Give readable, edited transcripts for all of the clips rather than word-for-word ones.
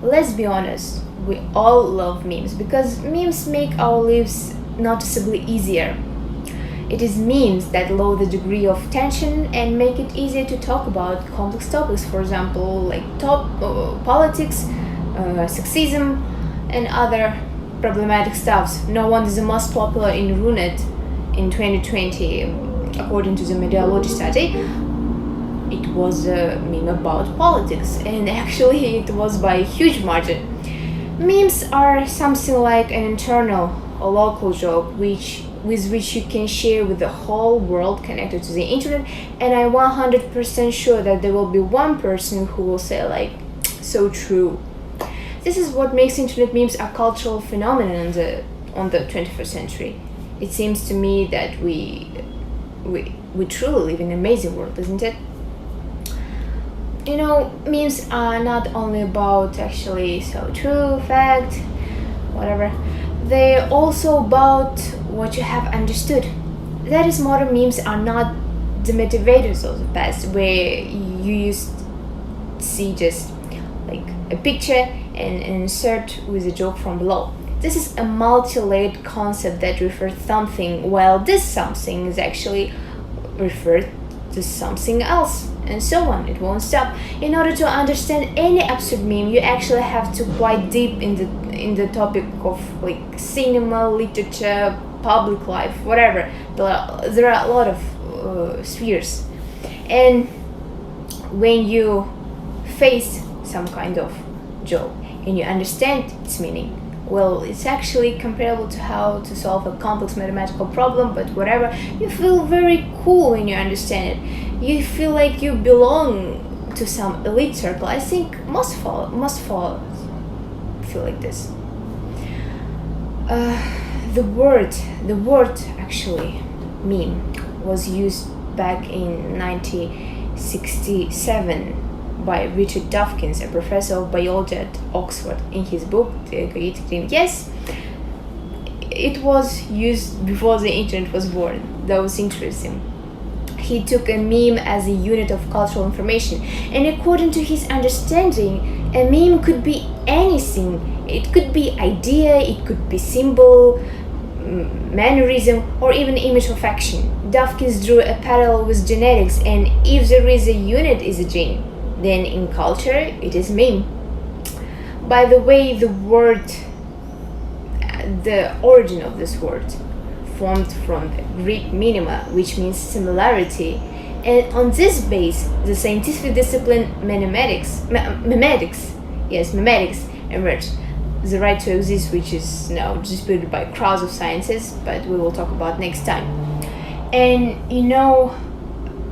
Let's be honest, we all love memes because memes make our lives noticeably easier. It is memes that lower the degree of tension and make it easier to talk about complex topics, for example, like politics, sexism, and other problematic stuffs. No one is the most popular in Runet in 2020, according to the meteorology study. It was a meme about politics, and actually, it was by a huge margin. Memes are something like an internal or local joke with which you can share with the whole world connected to the internet, and I'm 100% sure that there will be one person who will say like, so true. This is what makes internet memes a cultural phenomenon on the 21st century. It seems to me that we truly live in an amazing world, isn't it? Memes are not only about actually so true, fact, whatever. They're also about what you have understood. That is, modern memes are not the motivators of the past, where you used to see just like a picture and an insert with a joke from below. This is a multi-layered concept that refers something, while this something is actually referred to something else, and so on. It won't stop. In order to understand any absurd meme, you actually have to quite deep in the topic of like cinema, literature, public life, whatever. There are a lot of spheres, and when you face some kind of joke and you understand its meaning, well, it's actually comparable to how to solve a complex mathematical problem, but whatever. You feel very cool when you understand it. You feel like you belong to some elite circle. I think most fall feel like this. The word actually meme was used back in 1967 by Richard Dawkins, a professor of biology at Oxford, in his book The Creative Dream. Yes, it was used before the internet was born. That was interesting. He took a meme as a unit of cultural information, and according to his understanding, a meme could be anything. It could be idea, it could be symbol, mannerism, or even image of action. Dawkins drew a parallel with genetics, and if there is a unit is a gene, then in culture it is meme. By the way, the origin of this word formed from the Greek minima, which means similarity, and on this base the scientific discipline memetics emerged. The right to exist, which is now disputed by crowds of scientists, but we will talk about next time. And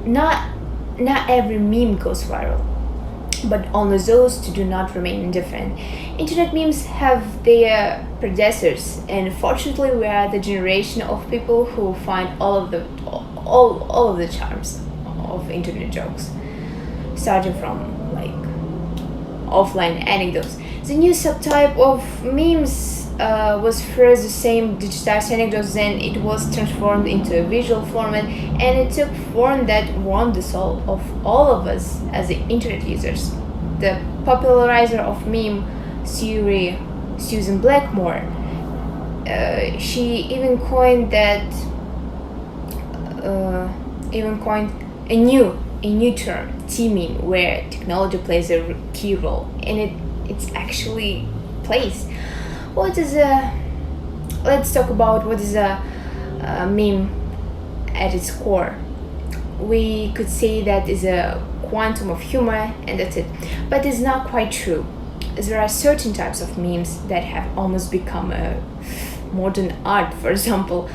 not every meme goes viral, but only those who do not remain indifferent. Internet memes have their predecessors, and fortunately we are the generation of people who find all of the charms of internet jokes, starting from like offline anecdotes. The new subtype of memes was first the same digitized anecdotes, then it was transformed into a visual format, and it took form that warmed the soul of all of us as the internet users. The popularizer of meme theory, Susan Blackmore, she even coined a new term, T-meme, where technology plays a key role, and it's actually plays. Let's talk about what is a meme at its core. We could say that is a quantum of humor, and that's it. But it's not quite true. There are certain types of memes that have almost become a modern art. For example,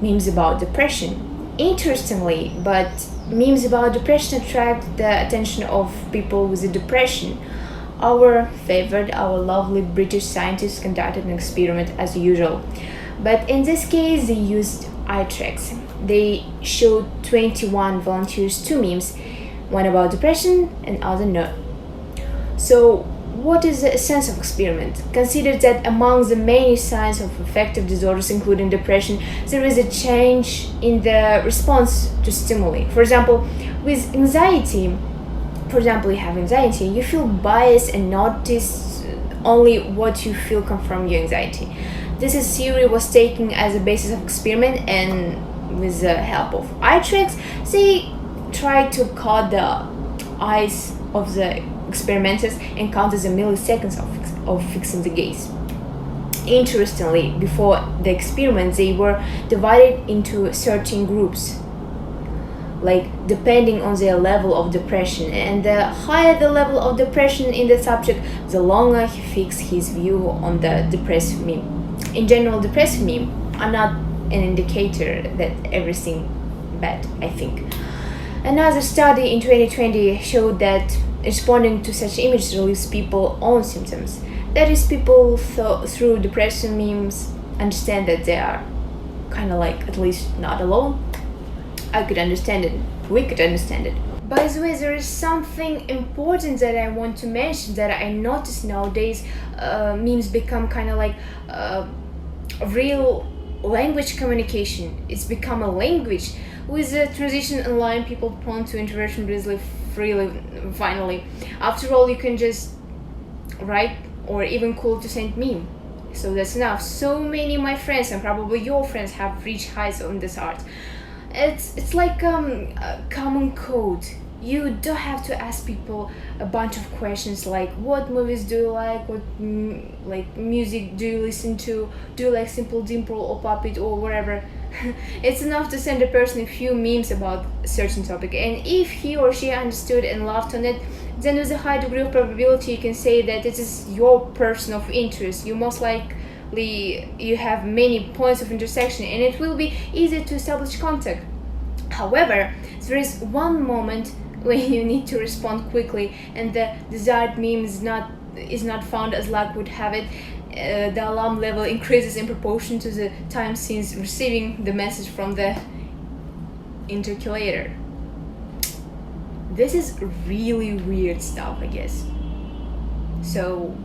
memes about depression. Interestingly, but memes about depression attract the attention of people with a depression. Our lovely British scientists conducted an experiment as usual. But in this case, they used eye tracks. They showed 21 volunteers two memes, one about depression and other no. So, what is the essence of experiment? Consider that among the many signs of affective disorders, including depression, there is a change in the response to stimuli. For example, you have anxiety, you feel biased and notice only what you feel confirm your anxiety. This is theory was taken as a basis of experiment, and with the help of eye tracks, they tried to cut the eyes of the experimenters and counted the milliseconds of fixing the gaze. Interestingly, before the experiment, they were divided into certain groups, like depending on their level of depression, and the higher the level of depression in the subject, the longer he fixed his view on the depressive meme. In general, depressive meme are not an indicator that everything bad, I think. Another study in 2020 showed that responding to such images relieves people's own symptoms. That is, people through depression memes understand that they are kind of like at least not alone. I could understand it. We could understand it. By the way, there is something important that I want to mention that I notice nowadays. Memes become kind of like real language communication. It's become a language. With the transition online, people prone to introversion really freely, finally. After all, you can just write or even call to send meme. So that's enough. So many of my friends and probably your friends have reached heights on this art. It's like a common code. You don't have to ask people a bunch of questions like what movies do you like, what like music do you listen to, do you like Simple Dimple or Puppet or whatever. It's enough to send a person a few memes about a certain topic, and if he or she understood and laughed on it, then with a high degree of probability you can say that it is your person of interest. You most likely you have many points of intersection, and it will be easy to establish contact. However, there is one moment when you need to respond quickly, and the desired meme is not found as luck would have it. The alarm level increases in proportion to the time since receiving the message from the intercalator. This is really weird stuff, I guess. So,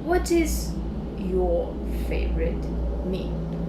what is your favorite meme?